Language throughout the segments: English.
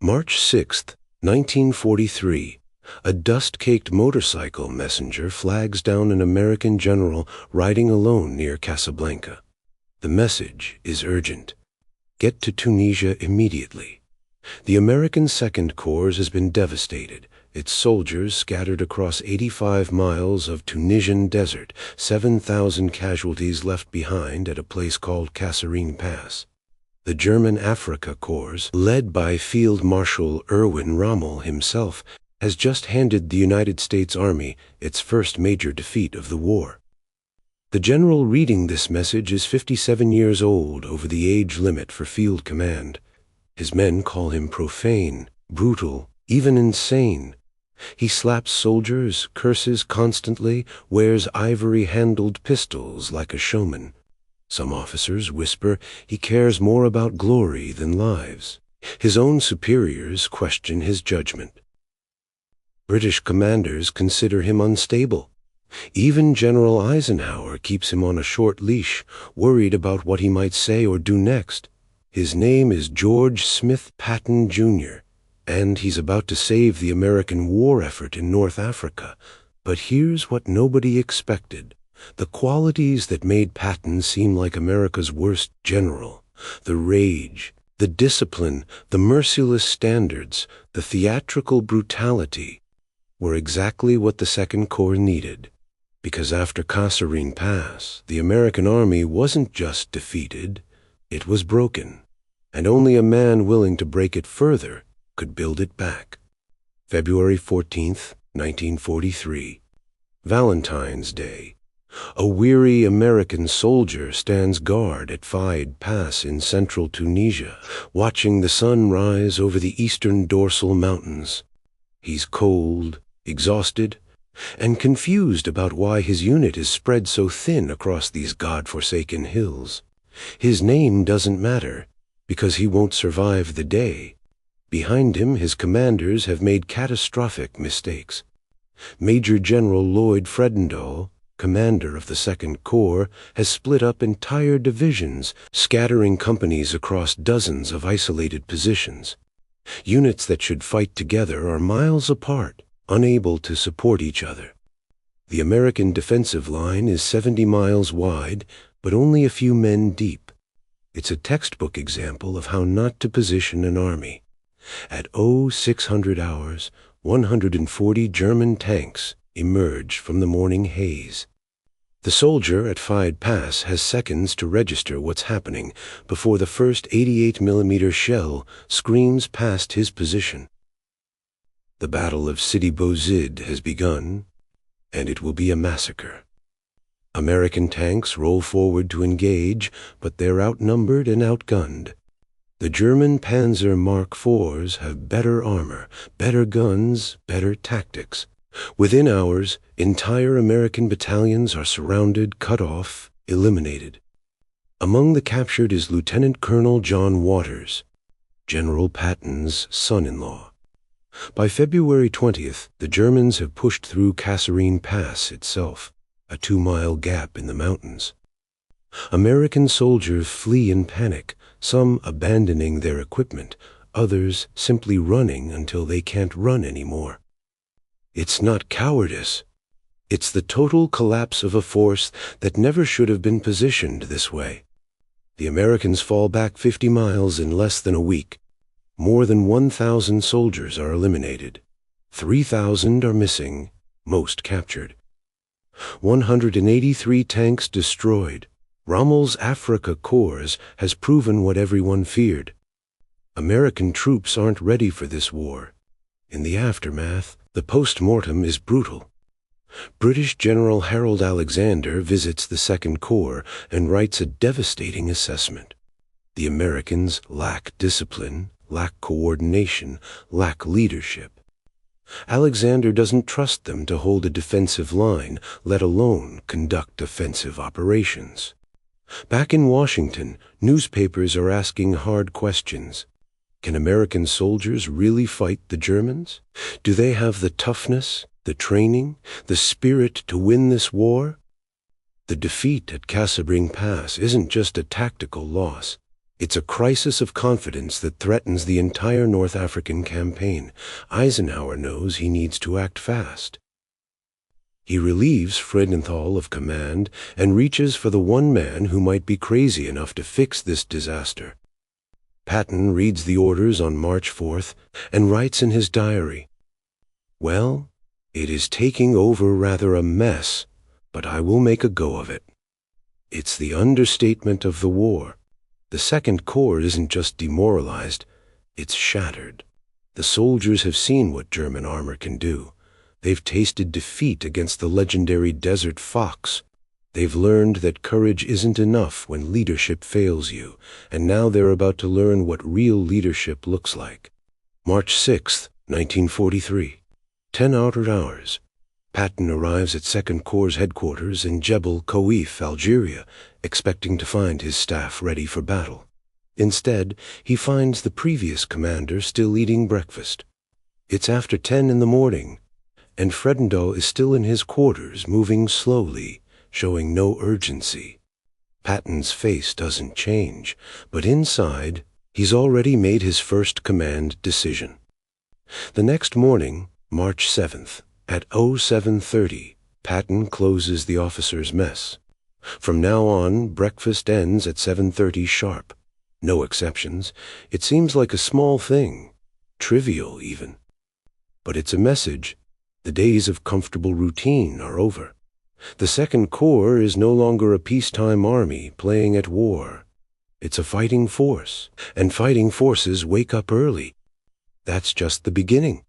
March 6, 1943, a dust-caked motorcycle messenger flags down an American general riding alone near Casablanca. The message is urgent. Get to Tunisia immediately. The American Second Corps has been devastated, its soldiers scattered across 85 miles of Tunisian desert, 7,000 casualties left behind at a place called Kasserine Pass. The German Africa Corps, led by Field Marshal Erwin Rommel himself, has just handed the United States Army its first major defeat of the war. The general reading this message is 57 years old, over the age limit for field command. His men call him profane, brutal, even insane. He slaps soldiers, curses constantly, wears ivory-handled pistols like a showman. Some officers whisper he cares more about glory than lives. His own superiors question his judgment. British commanders consider him unstable. Even General Eisenhower keeps him on a short leash, worried about what he might say or do next. His name is George Smith Patton, Jr., and he's about to save the American war effort in North Africa. But here's what nobody expected. The qualities that made Patton seem like America's worst general, the rage, the discipline, the merciless standards, the theatrical brutality, were exactly what the Second Corps needed. Because after Kasserine Pass, the American Army wasn't just defeated, it was broken, and only a man willing to break it further could build it back. February 14th, 1943. Valentine's Day. A weary American soldier stands guard at Faid Pass in central Tunisia, watching the sun rise over the eastern dorsal mountains. He's cold, exhausted, and confused about why his unit is spread so thin across these God-forsaken hills. His name doesn't matter, because he won't survive the day. Behind him, his commanders have made catastrophic mistakes. Major General Lloyd Fredendall, commander of the Second Corps, has split up entire divisions, scattering companies across dozens of isolated positions. Units that should fight together are miles apart, unable to support each other. The American defensive line is 70 miles wide, but only a few men deep. It's a textbook example of how not to position an army. At 0600 hours, 140 German tanks emerge from the morning haze. The soldier at Faid Pass has seconds to register what's happening before the first 88mm shell screams past his position. The Battle of Sidi Bouzid has begun, and it will be a massacre. American tanks roll forward to engage, but they're outnumbered and outgunned. The German Panzer Mark IVs have better armor, better guns, better tactics. Within hours, entire American battalions are surrounded, cut off, eliminated. Among the captured is Lieutenant Colonel John Waters, General Patton's son-in-law. By February 20th, the Germans have pushed through Kasserine Pass itself, a 2-mile gap in the mountains. American soldiers flee in panic, some abandoning their equipment, others simply running until they can't run anymore. It's not cowardice. It's the total collapse of a force that never should have been positioned this way. The Americans fall back 50 miles in less than a week. More than 1,000 soldiers are eliminated. 3,000 are missing, most captured. 183 tanks destroyed. Rommel's Africa Corps has proven what everyone feared. American troops aren't ready for this war. In the aftermath, the post-mortem is brutal. British General Harold Alexander visits the Second Corps and writes a devastating assessment. The Americans lack discipline, lack coordination, lack leadership. Alexander doesn't trust them to hold a defensive line, let alone conduct offensive operations. Back in Washington, newspapers are asking hard questions. Can American soldiers really fight the Germans? Do they have the toughness, the training, the spirit to win this war? The defeat at Kasserine Pass isn't just a tactical loss. It's a crisis of confidence that threatens the entire North African campaign. Eisenhower knows he needs to act fast. He relieves Freudenthal of command and reaches for the one man who might be crazy enough to fix this disaster. Patton reads the orders on March 4th and writes in his diary, "Well, it is taking over rather a mess, but I will make a go of it." It's the understatement of the war. The Second Corps isn't just demoralized, it's shattered. The soldiers have seen what German armor can do. They've tasted defeat against the legendary Desert Fox. They've learned that courage isn't enough when leadership fails you, and now they're about to learn what real leadership looks like. March 6, 1943. 10 outer hours. Patton arrives at Second Corps headquarters in Jebel Khouif, Algeria, expecting to find his staff ready for battle. Instead, he finds the previous commander still eating breakfast. It's after 10 in the morning, and Freudenthal is still in his quarters, moving slowly, showing no urgency. Patton's face doesn't change, but inside, he's already made his first command decision. The next morning, March 7th, at 0730, Patton closes the officers' mess. From now on, breakfast ends at 7:30 sharp. No exceptions. It seems like a small thing, trivial even. But it's a message. The days of comfortable routine are over. The Second Corps is no longer a peacetime army playing at war. It's a fighting force, and fighting forces wake up early. That's just the beginning.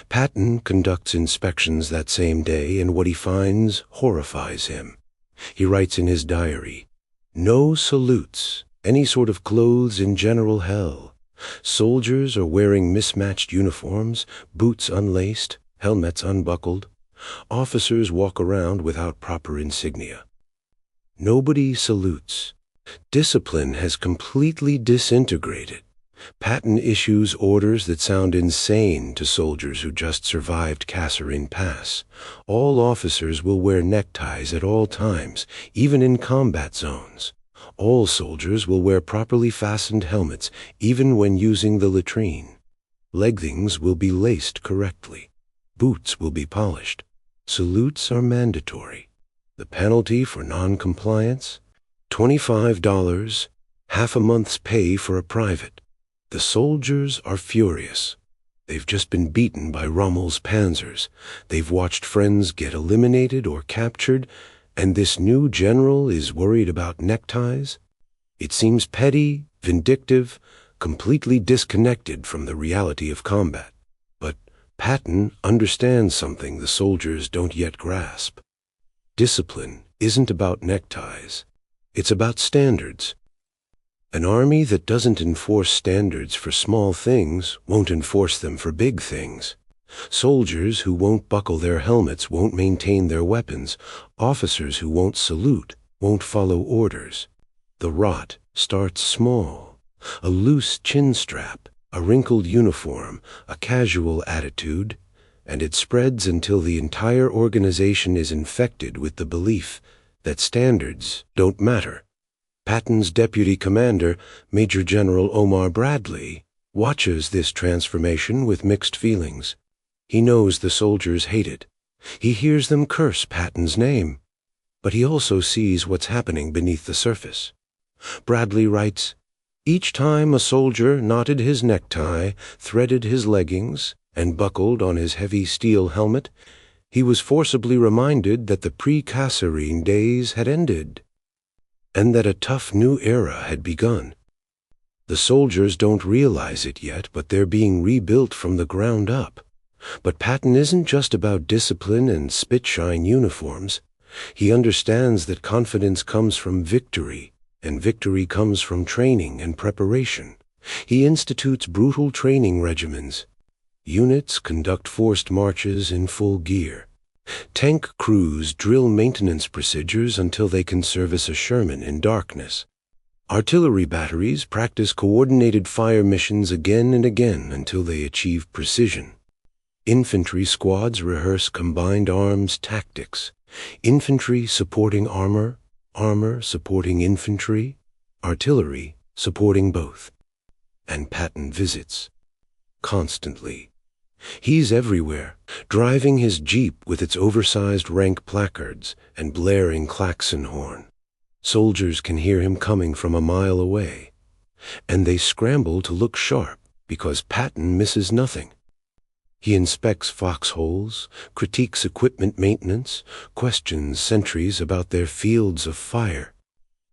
Patton conducts inspections that same day, and what he finds horrifies him. He writes in his diary, "No salutes, any sort of clothes in general hell. Soldiers are wearing mismatched uniforms, boots unlaced, helmets unbuckled. Officers walk around without proper insignia. Nobody salutes. Discipline has completely disintegrated. Patton issues orders that sound insane to soldiers who just survived Kasserine Pass. All officers will wear neckties at all times, even in combat zones. All soldiers will wear properly fastened helmets, even when using the latrine. Leggings will be laced correctly. Boots will be polished. Salutes are mandatory. The penalty for non-compliance? $25, half a month's pay for a private. The soldiers are furious. They've just been beaten by Rommel's panzers. They've watched friends get eliminated or captured, and this new general is worried about neckties? It seems petty, vindictive, completely disconnected from the reality of combat. But Patton understands something the soldiers don't yet grasp. Discipline isn't about neckties. It's about standards. An army that doesn't enforce standards for small things won't enforce them for big things. Soldiers who won't buckle their helmets won't maintain their weapons. Officers who won't salute won't follow orders. The rot starts small. A loose chin strap, a wrinkled uniform, a casual attitude, and it spreads until the entire organization is infected with the belief that standards don't matter. Patton's deputy commander, Major General Omar Bradley, watches this transformation with mixed feelings. He knows the soldiers hate it. He hears them curse Patton's name. But he also sees what's happening beneath the surface. Bradley writes, "Each time a soldier knotted his necktie, threaded his leggings, and buckled on his heavy steel helmet, he was forcibly reminded that the pre-Kasserine days had ended, and that a tough new era had begun. The soldiers don't realize it yet, but they're being rebuilt from the ground up. But Patton isn't just about discipline and spit-shine uniforms. He understands that confidence comes from victory, and victory comes from training and preparation. He institutes brutal training regimens. Units conduct forced marches in full gear. Tank crews drill maintenance procedures until they can service a Sherman in darkness. Artillery batteries practice coordinated fire missions again and again until they achieve precision. Infantry squads rehearse combined arms tactics. Infantry supporting armor, armor supporting infantry, artillery supporting both. And Patton visits. Constantly. He's everywhere, driving his Jeep with its oversized rank placards and blaring klaxon horn. Soldiers can hear him coming from a mile away, and they scramble to look sharp because Patton misses nothing. He inspects foxholes, critiques equipment maintenance, questions sentries about their fields of fire.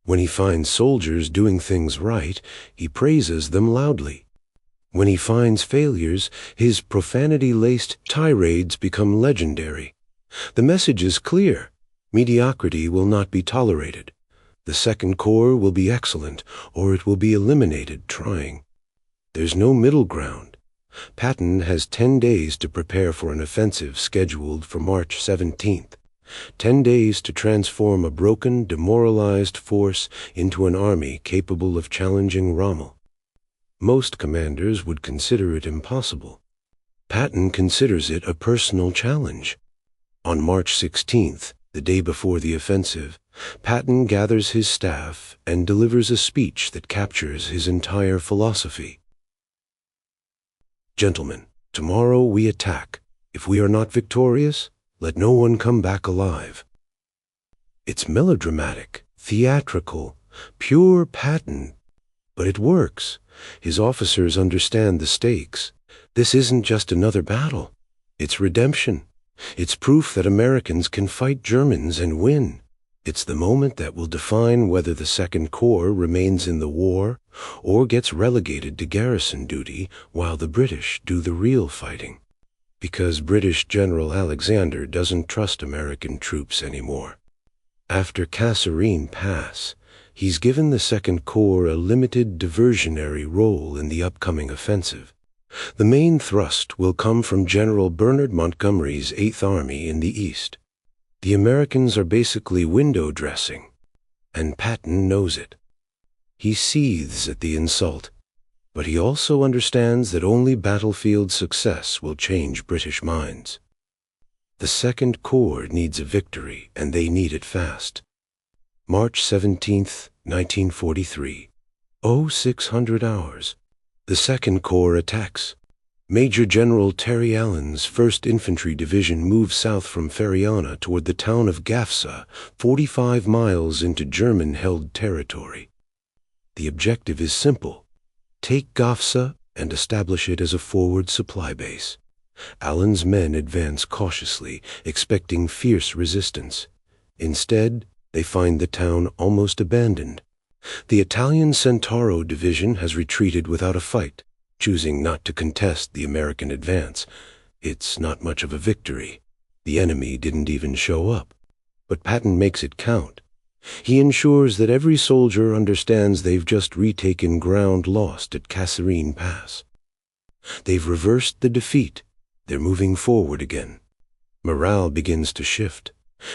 When he finds soldiers doing things right, he praises them loudly. When he finds failures, his profanity-laced tirades become legendary. The message is clear. Mediocrity will not be tolerated. The Second Corps will be excellent, or it will be eliminated trying. There's no middle ground. Patton has 10 days to prepare for an offensive scheduled for March 17th. 10 days to transform a broken, demoralized force into an army capable of challenging Rommel. Most commanders would consider it impossible. Patton considers it a personal challenge. On March 16th, the day before the offensive, Patton gathers his staff and delivers a speech that captures his entire philosophy. Gentlemen, tomorrow we attack. If we are not victorious, let no one come back alive. It's melodramatic, theatrical, pure Patton. But it works. His officers understand the stakes. This isn't just another battle. It's redemption. It's proof that Americans can fight Germans and win. It's the moment that will define whether the Second Corps remains in the war or gets relegated to garrison duty while the British do the real fighting. Because British General Alexander doesn't trust American troops anymore. After Kasserine Pass, he's given the Second Corps a limited diversionary role in the upcoming offensive. The main thrust will come from General Bernard Montgomery's 8th Army in the east. The Americans are basically window dressing, and Patton knows it. He seethes at the insult, but he also understands that only battlefield success will change British minds. The Second Corps needs a victory, and they need it fast. March 17th, 1943. 0600 hours. The Second Corps attacks. Major General Terry Allen's 1st Infantry Division moves south from Feriana toward the town of Gafsa, 45 miles into German-held territory. The objective is simple. Take Gafsa and establish it as a forward supply base. Allen's men advance cautiously, expecting fierce resistance. Instead, they find the town almost abandoned. The Italian Centauro Division has retreated without a fight, choosing not to contest the American advance. It's not much of a victory. The enemy didn't even show up. But Patton makes it count. He ensures that every soldier understands they've just retaken ground lost at Kasserine Pass. They've reversed the defeat. They're moving forward again. Morale begins to shift.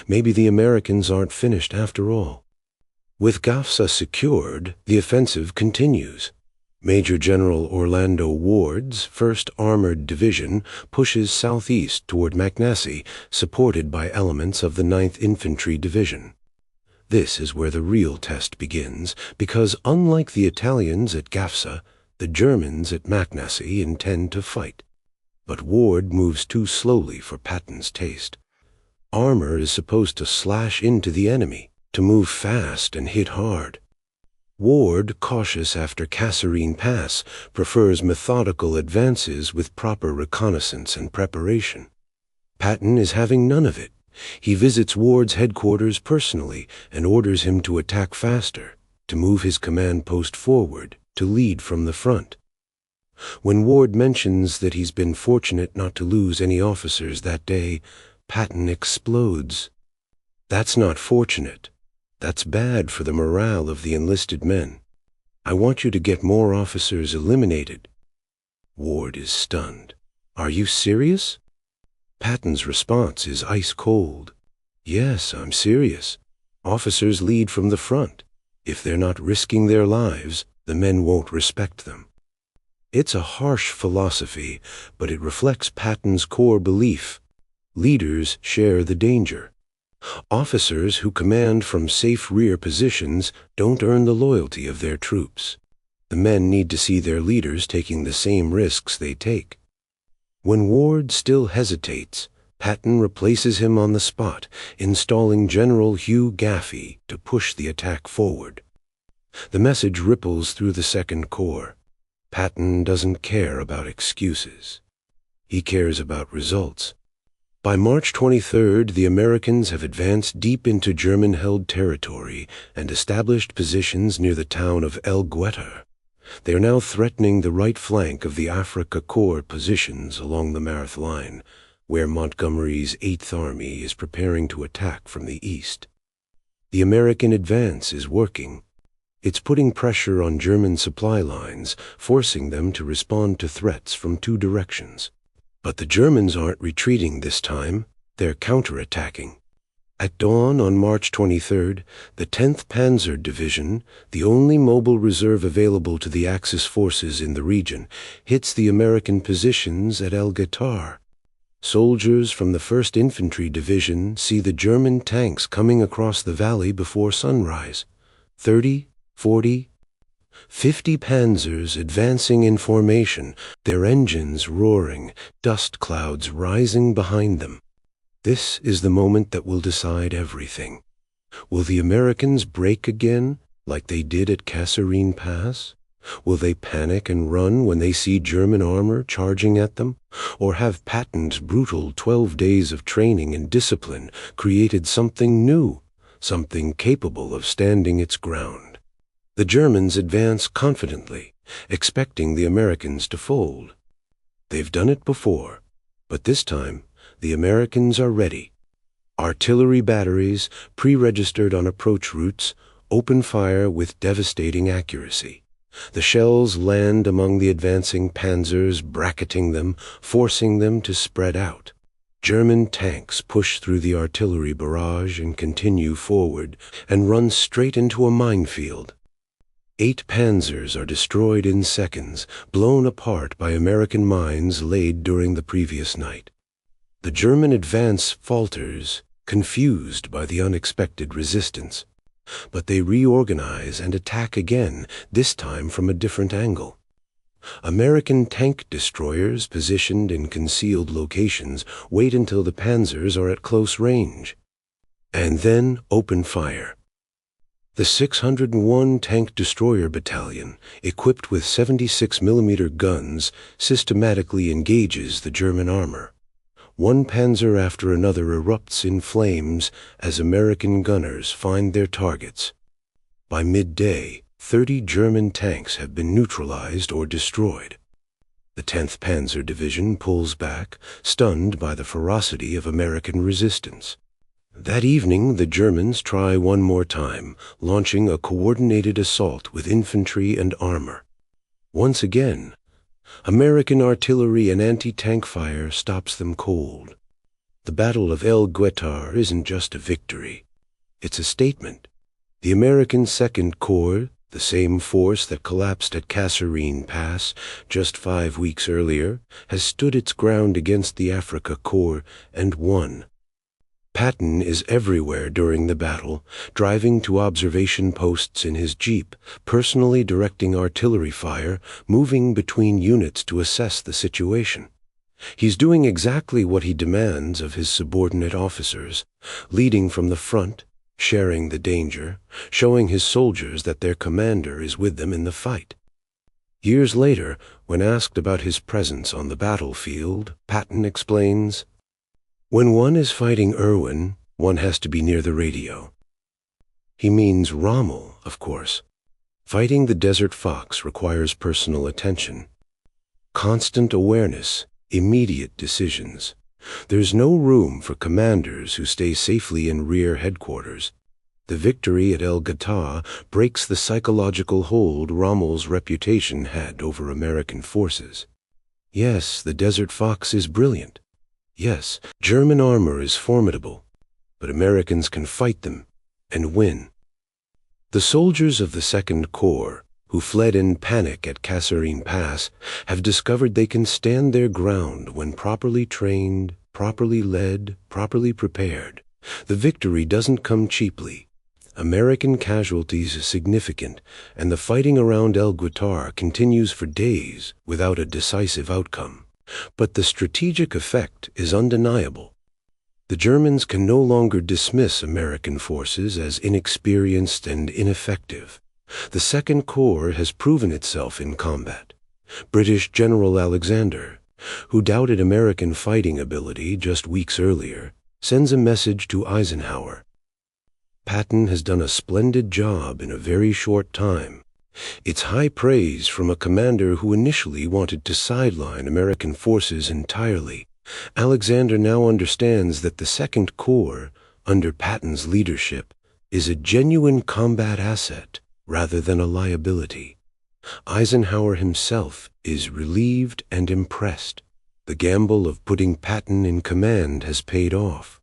Maybe the Americans aren't finished after all. With Gafsa secured, the offensive continues. Major General Orlando Ward's 1st Armored Division pushes southeast toward McNassey, supported by elements of the 9th Infantry Division. This is where the real test begins, because unlike the Italians at Gafsa, the Germans at McNassey intend to fight. But Ward moves too slowly for Patton's taste. Armor is supposed to slash into the enemy, to move fast and hit hard. Ward, cautious after Kasserine Pass, prefers methodical advances with proper reconnaissance and preparation. Patton is having none of it. He visits Ward's headquarters personally and orders him to attack faster, to move his command post forward, to lead from the front. When Ward mentions that he's been fortunate not to lose any officers that day, Patton explodes. That's not fortunate. That's bad for the morale of the enlisted men. I want you to get more officers eliminated. Ward is stunned. Are you serious? Patton's response is ice cold. Yes, I'm serious. Officers lead from the front. If they're not risking their lives, the men won't respect them. It's a harsh philosophy, but it reflects Patton's core belief. Leaders share the danger. Officers who command from safe rear positions don't earn the loyalty of their troops. The men need to see their leaders taking the same risks they take. When Ward still hesitates, Patton replaces him on the spot, installing General Hugh Gaffey to push the attack forward. The message ripples through the Second Corps. Patton doesn't care about excuses. He cares about results. By March 23rd, the Americans have advanced deep into German-held territory and established positions near the town of El Guetar. They are now threatening the right flank of the Afrika Korps positions along the Mareth Line, where Montgomery's 8th Army is preparing to attack from the east. The American advance is working. It's putting pressure on German supply lines, forcing them to respond to threats from two directions. But the Germans aren't retreating this time, they're counterattacking. At dawn on March 23rd, the 10th Panzer Division, the only mobile reserve available to the Axis forces in the region, hits the American positions at El Guetar. Soldiers from the 1st Infantry Division see the German tanks coming across the valley before sunrise. 30, 40, 50 panzers advancing in formation, their engines roaring, dust clouds rising behind them. This is the moment that will decide everything. Will the Americans break again, like they did at Kasserine Pass? Will they panic and run when they see German armor charging at them? Or have Patton's brutal 12 days of training and discipline created something new, something capable of standing its ground? The Germans advance confidently, expecting the Americans to fold. They've done it before, but this time the Americans are ready. Artillery batteries, pre-registered on approach routes, open fire with devastating accuracy. The shells land among the advancing panzers, bracketing them, forcing them to spread out. German tanks push through the artillery barrage and continue forward, and run straight into a minefield. 8 panzers are destroyed in seconds, blown apart by American mines laid during the previous night. The German advance falters, confused by the unexpected resistance. But they reorganize and attack again, this time from a different angle. American tank destroyers positioned in concealed locations wait until the panzers are at close range, and then open fire. The 601 Tank Destroyer Battalion, equipped with 76mm guns, systematically engages the German armor. One panzer after another erupts in flames as American gunners find their targets. By midday, 30 German tanks have been neutralized or destroyed. The 10th Panzer Division pulls back, stunned by the ferocity of American resistance. That evening, the Germans try one more time, launching a coordinated assault with infantry and armor. Once again, American artillery and anti-tank fire stops them cold. The Battle of El Guetar isn't just a victory. It's a statement. The American Second Corps, the same force that collapsed at Kasserine Pass just 5 weeks earlier, has stood its ground against the Afrika Korps and won. Patton is everywhere during the battle, driving to observation posts in his jeep, personally directing artillery fire, moving between units to assess the situation. He's doing exactly what he demands of his subordinate officers, leading from the front, sharing the danger, showing his soldiers that their commander is with them in the fight. Years later, when asked about his presence on the battlefield, Patton explains, "When one is fighting Irwin, one has to be near the radio." He means Rommel, of course. Fighting the Desert Fox requires personal attention, constant awareness, immediate decisions. There's no room for commanders who stay safely in rear headquarters. The victory at El Guetar breaks the psychological hold Rommel's reputation had over American forces. Yes, the Desert Fox is brilliant. Yes, German armor is formidable, but Americans can fight them and win. The soldiers of the Second Corps, who fled in panic at Kasserine Pass, have discovered they can stand their ground when properly trained, properly led, properly prepared. The victory doesn't come cheaply. American casualties are significant, and the fighting around El Guitar continues for days without a decisive outcome. But the strategic effect is undeniable. The Germans can no longer dismiss American forces as inexperienced and ineffective. The Second Corps has proven itself in combat. British General Alexander, who doubted American fighting ability just weeks earlier, sends a message to Eisenhower. Patton has done a splendid job in a very short time. It's high praise from a commander who initially wanted to sideline American forces entirely. Alexander now understands that the Second Corps, under Patton's leadership, is a genuine combat asset rather than a liability. Eisenhower himself is relieved and impressed. The gamble of putting Patton in command has paid off.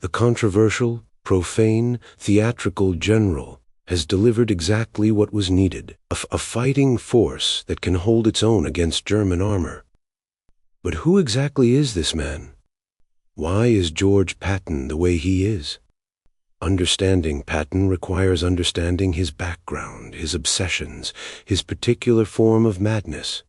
The controversial, profane, theatrical general has delivered exactly what was needed, a fighting force that can hold its own against German armor. But who exactly is this man? Why is George Patton the way he is? Understanding Patton requires understanding his background, his obsessions, his particular form of madness.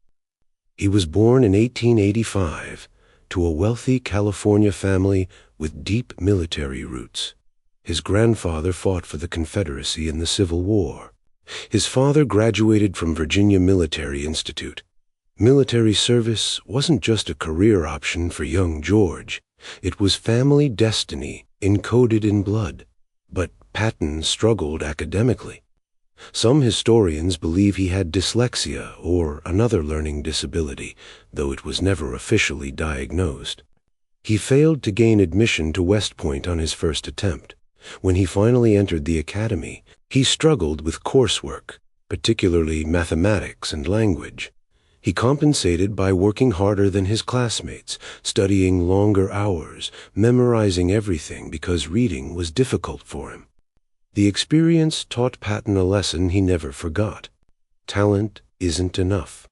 He was born in 1885 to a wealthy California family with deep military roots. His grandfather fought for the Confederacy in the Civil War. His father graduated from Virginia Military Institute. Military service wasn't just a career option for young George. It was family destiny encoded in blood. But Patton struggled academically. Some historians believe he had dyslexia or another learning disability, though it was never officially diagnosed. He failed to gain admission to West Point on his first attempt. When he finally entered the academy, he struggled with coursework, particularly mathematics and language. He compensated by working harder than his classmates, studying longer hours, memorizing everything because reading was difficult for him. The experience taught Patton a lesson he never forgot. Talent isn't enough.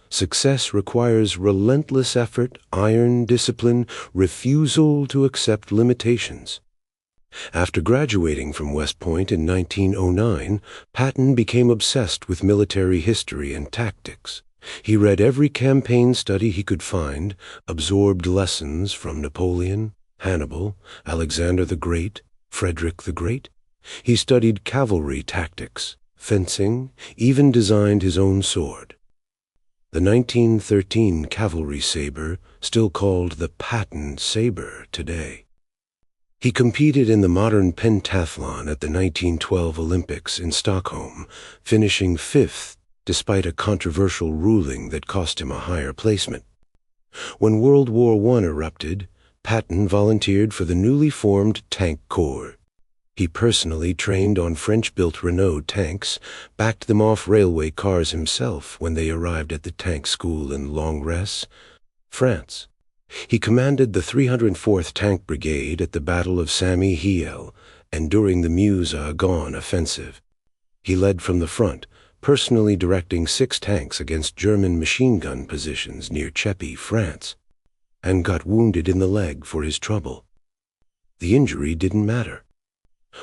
Success requires relentless effort, iron discipline, refusal to accept limitations. After graduating from West Point in 1909, Patton became obsessed with military history and tactics. He read every campaign study he could find, absorbed lessons from Napoleon, Hannibal, Alexander the Great, Frederick the Great. He studied cavalry tactics, fencing, even designed his own sword. The 1913 cavalry saber, still called the Patton saber today. He competed in the modern pentathlon at the 1912 Olympics in Stockholm, finishing 5th despite a controversial ruling that cost him a higher placement. When World War I erupted, Patton volunteered for the newly formed Tank Corps. He personally trained on French-built Renault tanks, backed them off railway cars himself when they arrived at the tank school in Langres, France. He commanded the 304th Tank Brigade at the Battle of Sami-Hiel and during the Meuse-Argonne offensive. He led from the front, personally directing 6 tanks against German machine gun positions near Cheppy, France, and got wounded in the leg for his trouble. The injury didn't matter.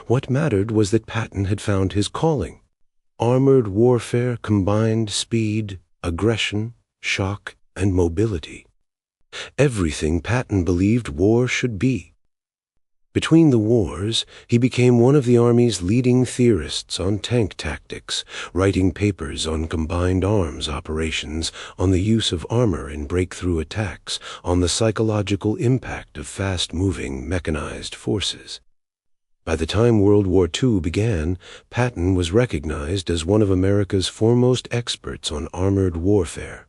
What mattered was that Patton had found his calling. Armored warfare combined speed, aggression, shock, and mobility. Everything Patton believed war should be. Between the wars, he became one of the Army's leading theorists on tank tactics, writing papers on combined arms operations, on the use of armor in breakthrough attacks, on the psychological impact of fast-moving mechanized forces. By the time World War II began, Patton was recognized as one of America's foremost experts on armored warfare.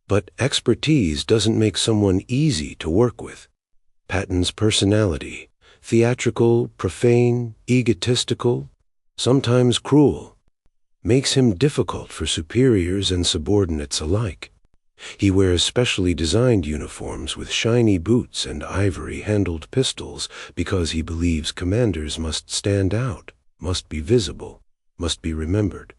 But expertise doesn't make someone easy to work with. Patton's personality, theatrical, profane, egotistical, sometimes cruel, makes him difficult for superiors and subordinates alike. He wears specially designed uniforms with shiny boots and ivory-handled pistols because he believes commanders must stand out, must be visible, must be remembered.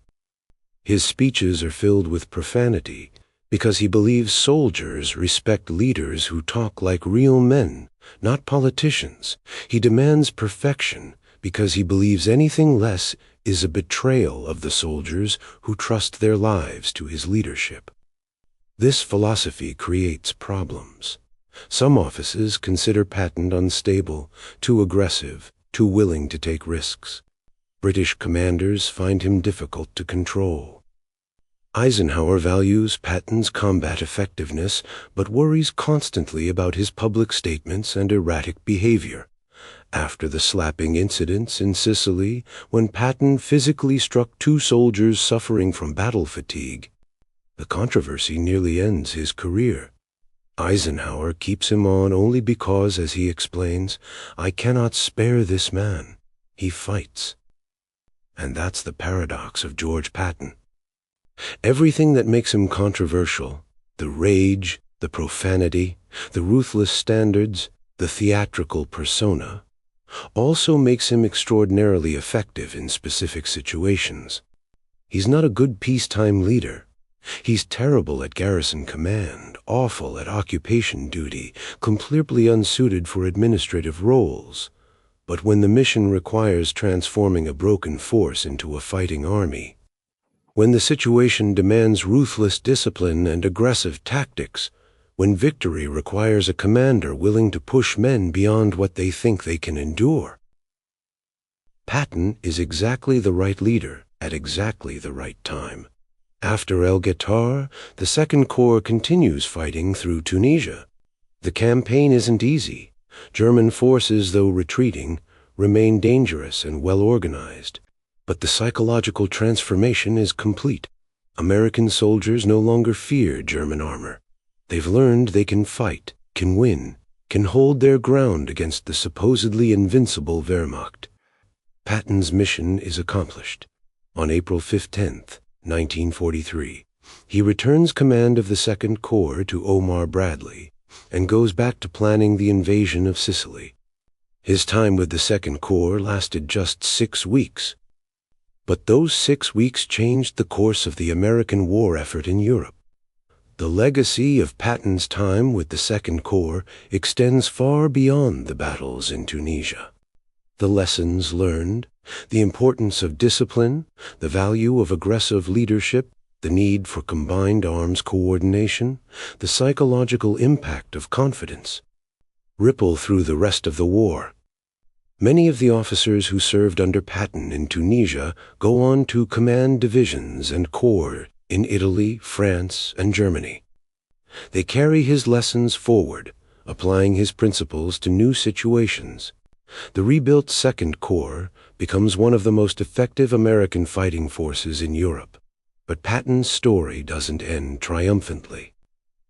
His speeches are filled with profanity because he believes soldiers respect leaders who talk like real men, not politicians. He demands perfection because he believes anything less is a betrayal of the soldiers who trust their lives to his leadership. This philosophy creates problems. Some officers consider Patton unstable, too aggressive, too willing to take risks. British commanders find him difficult to control. Eisenhower values Patton's combat effectiveness, but worries constantly about his public statements and erratic behavior. After the slapping incidents in Sicily, when Patton physically struck 2 soldiers suffering from battle fatigue, the controversy nearly ends his career. Eisenhower keeps him on only because, as he explains, "I cannot spare this man. He fights." And that's the paradox of George Patton. Everything that makes him controversial, the rage, the profanity, the ruthless standards, the theatrical persona, also makes him extraordinarily effective in specific situations. He's not a good peacetime leader. He's terrible at garrison command, awful at occupation duty, completely unsuited for administrative roles. But when the mission requires transforming a broken force into a fighting army, when the situation demands ruthless discipline and aggressive tactics, when victory requires a commander willing to push men beyond what they think they can endure, Patton is exactly the right leader at exactly the right time. After El Guettar, the Second Corps continues fighting through Tunisia. The campaign isn't easy. German forces, though retreating, remain dangerous and well organized. But the psychological transformation is complete. American soldiers no longer fear German armor. They've learned they can fight, can win, can hold their ground against the supposedly invincible Wehrmacht. Patton's mission is accomplished. On April 15th, 1943, he returns command of the Second Corps to Omar Bradley and goes back to planning the invasion of Sicily. His time with the Second Corps lasted just 6 weeks. But those 6 weeks changed the course of the American war effort in Europe. The legacy of Patton's time with the Second Corps extends far beyond the battles in Tunisia. The lessons learned, the importance of discipline, the value of aggressive leadership, the need for combined arms coordination, the psychological impact of confidence, ripple through the rest of the war. Many of the officers who served under Patton in Tunisia go on to command divisions and corps in Italy, France, and Germany. They carry his lessons forward, applying his principles to new situations. The rebuilt Second Corps becomes one of the most effective American fighting forces in Europe. But Patton's story doesn't end triumphantly.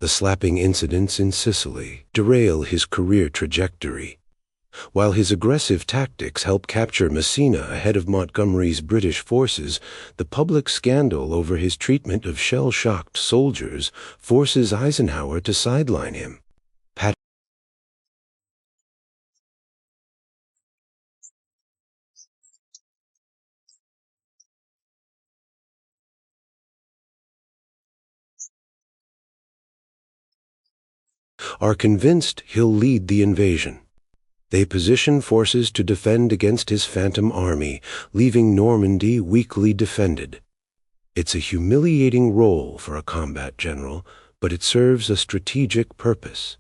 The slapping incidents in Sicily derail his career trajectory. While his aggressive tactics help capture Messina ahead of Montgomery's British forces, the public scandal over his treatment of shell-shocked soldiers forces Eisenhower to sideline him. Patton are convinced he'll lead the invasion. They position forces to defend against his phantom army, leaving Normandy weakly defended. It's a humiliating role for a combat general, but it serves a strategic purpose.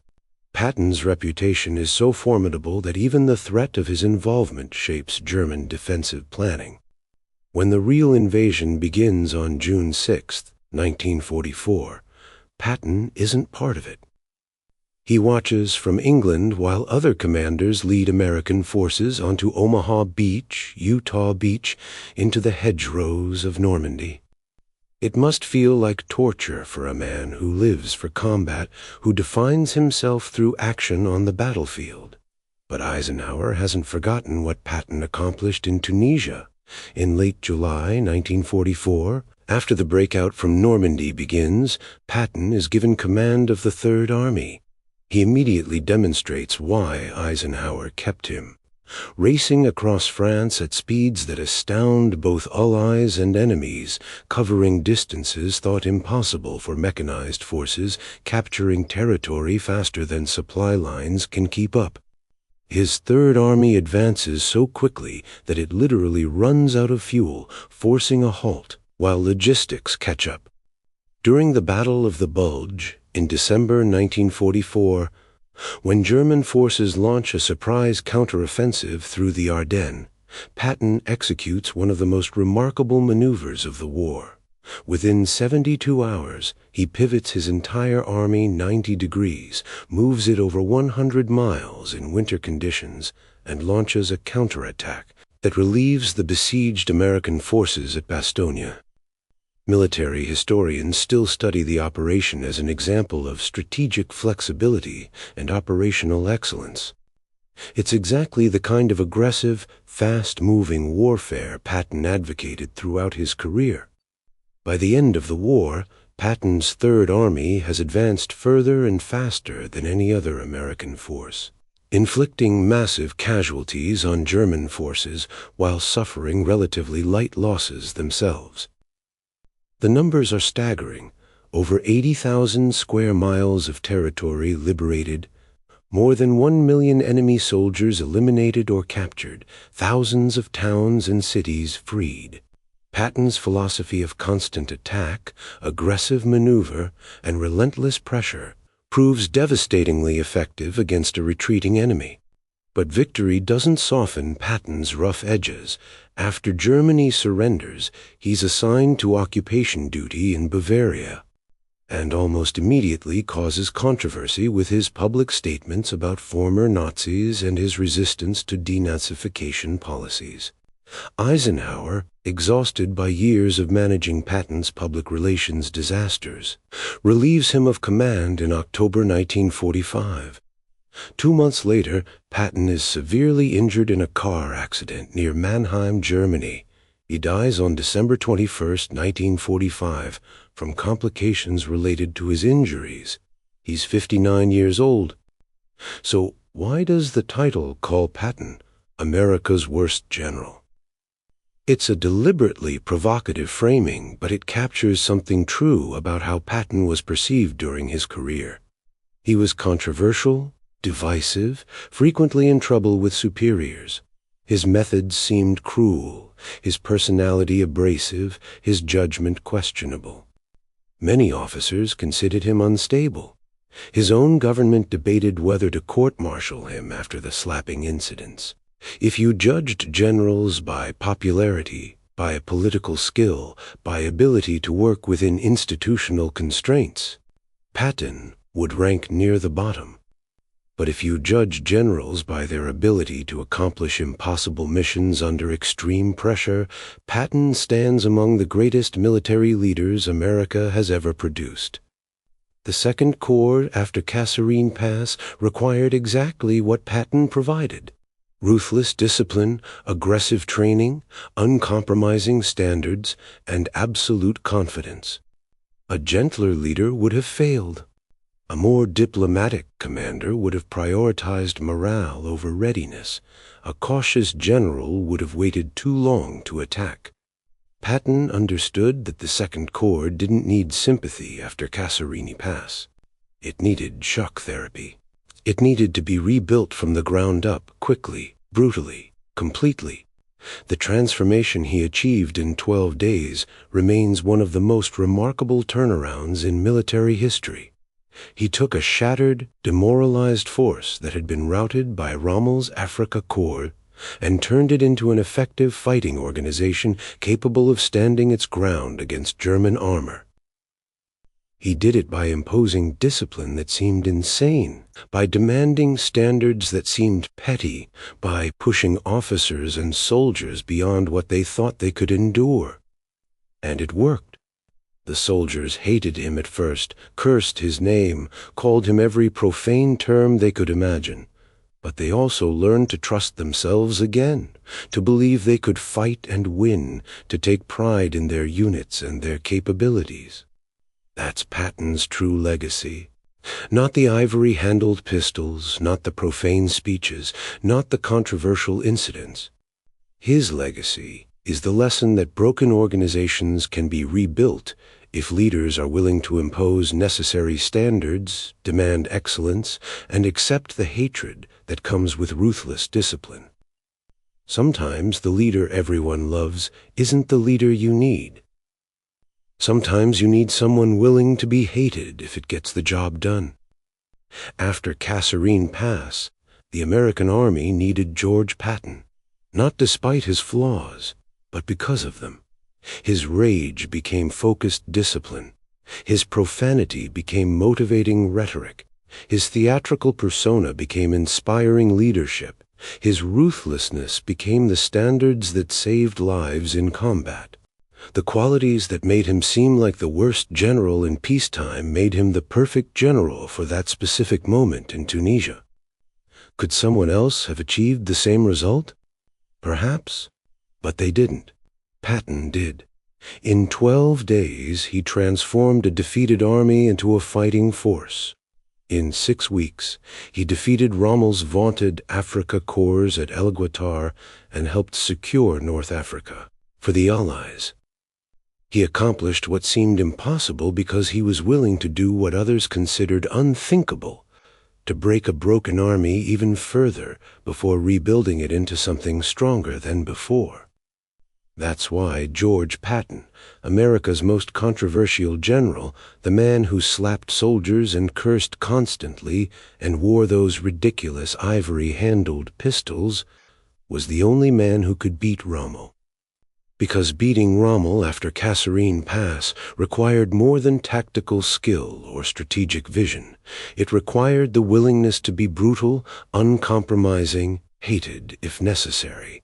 Patton's reputation is so formidable that even the threat of his involvement shapes German defensive planning. When the real invasion begins on June 6, 1944, Patton isn't part of it. He watches from England while other commanders lead American forces onto Omaha Beach, Utah Beach, into the hedgerows of Normandy. It must feel like torture for a man who lives for combat, who defines himself through action on the battlefield. But Eisenhower hasn't forgotten what Patton accomplished in Tunisia. In late July 1944, after the breakout from Normandy begins, Patton is given command of the Third Army. He immediately demonstrates why Eisenhower kept him. Racing across France at speeds that astound both allies and enemies, covering distances thought impossible for mechanized forces, capturing territory faster than supply lines can keep up. His Third Army advances so quickly that it literally runs out of fuel, forcing a halt while logistics catch up. During the Battle of the Bulge in December 1944, when German forces launch a surprise counteroffensive through the Ardennes, Patton executes one of the most remarkable maneuvers of the war. Within 72 hours, he pivots his entire army 90 degrees, moves it over 100 miles in winter conditions, and launches a counterattack that relieves the besieged American forces at Bastogne. Military historians still study the operation as an example of strategic flexibility and operational excellence. It's exactly the kind of aggressive, fast-moving warfare Patton advocated throughout his career. By the end of the war, Patton's Third Army has advanced further and faster than any other American force, inflicting massive casualties on German forces while suffering relatively light losses themselves. The numbers are staggering: over 80,000 square miles of territory liberated, more than 1 million enemy soldiers eliminated or captured, thousands of towns and cities freed. Patton's philosophy of constant attack, aggressive maneuver, and relentless pressure proves devastatingly effective against a retreating enemy. But victory doesn't soften Patton's rough edges. After Germany surrenders, he's assigned to occupation duty in Bavaria, and almost immediately causes controversy with his public statements about former Nazis and his resistance to denazification policies. Eisenhower, exhausted by years of managing Patton's public relations disasters, relieves him of command in October 1945. 2 months later, Patton is severely injured in a car accident near Mannheim, Germany. He dies on December 21, 1945, from complications related to his injuries. He's 59 years old. So why does the title call Patton America's Worst General? It's a deliberately provocative framing, but it captures something true about how Patton was perceived during his career. He was controversial, divisive, frequently in trouble with superiors. His methods seemed cruel, his personality abrasive, his judgment questionable. Many officers considered him unstable. His own government debated whether to court-martial him after the slapping incidents. If you judged generals by popularity, by political skill, by ability to work within institutional constraints, Patton would rank near the bottom. But if you judge generals by their ability to accomplish impossible missions under extreme pressure, Patton stands among the greatest military leaders America has ever produced. The Second Corps after Kasserine Pass required exactly what Patton provided: ruthless discipline, aggressive training, uncompromising standards, and absolute confidence. A gentler leader would have failed. A more diplomatic commander would have prioritized morale over readiness. A cautious general would have waited too long to attack. Patton understood that the Second Corps didn't need sympathy after Kasserine Pass. It needed shock therapy. It needed to be rebuilt from the ground up, quickly, brutally, completely. The transformation he achieved in 12 days remains one of the most remarkable turnarounds in military history. He took a shattered, demoralized force that had been routed by Rommel's Afrika Korps and turned it into an effective fighting organization capable of standing its ground against German armor. He did it by imposing discipline that seemed insane, by demanding standards that seemed petty, by pushing officers and soldiers beyond what they thought they could endure. And it worked. The soldiers hated him at first, cursed his name, called him every profane term they could imagine. But they also learned to trust themselves again, to believe they could fight and win, to take pride in their units and their capabilities. That's Patton's true legacy. Not the ivory-handled pistols, not the profane speeches, not the controversial incidents. His legacy is the lesson that broken organizations can be rebuilt if leaders are willing to impose necessary standards, demand excellence, and accept the hatred that comes with ruthless discipline. Sometimes the leader everyone loves isn't the leader you need. Sometimes you need someone willing to be hated if it gets the job done. After Kasserine Pass, the American Army needed George Patton, not despite his flaws, but because of them. His rage became focused discipline. His profanity became motivating rhetoric. His theatrical persona became inspiring leadership. His ruthlessness became the standards that saved lives in combat. The qualities that made him seem like the worst general in peacetime made him the perfect general for that specific moment in Tunisia. Could someone else have achieved the same result? Perhaps, but they didn't. Patton did. In 12 days, he transformed a defeated army into a fighting force. In 6 weeks, he defeated Rommel's vaunted Afrika Korps at El Guatar and helped secure North Africa for the Allies. He accomplished what seemed impossible because he was willing to do what others considered unthinkable, to break a broken army even further before rebuilding it into something stronger than before. That's why George Patton, America's most controversial general, the man who slapped soldiers and cursed constantly and wore those ridiculous ivory-handled pistols, was the only man who could beat Rommel. Because beating Rommel after Kasserine Pass required more than tactical skill or strategic vision. It required the willingness to be brutal, uncompromising, hated if necessary.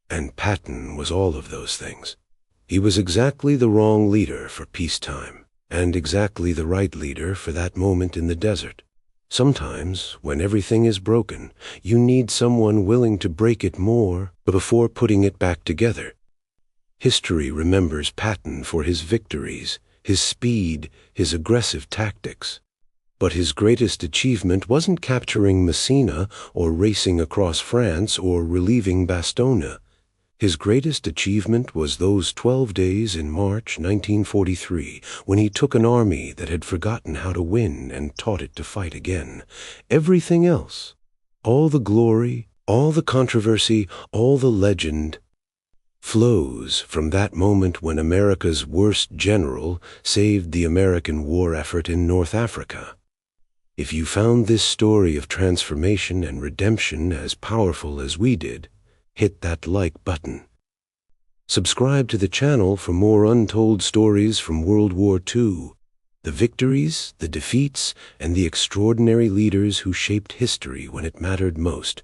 And Patton was all of those things. He was exactly the wrong leader for peacetime, and exactly the right leader for that moment in the desert. Sometimes, when everything is broken, you need someone willing to break it more before putting it back together. History remembers Patton for his victories, his speed, his aggressive tactics. But his greatest achievement wasn't capturing Messina or racing across France or relieving Bastogne. His greatest achievement was those 12 days in March 1943, when he took an army that had forgotten how to win and taught it to fight again. Everything else, all the glory, all the controversy, all the legend, flows from that moment when America's worst general saved the American war effort in North Africa. If you found this story of transformation and redemption as powerful as we did, hit that like button. Subscribe to the channel for more untold stories from World War II, the victories, the defeats, and the extraordinary leaders who shaped history when it mattered most.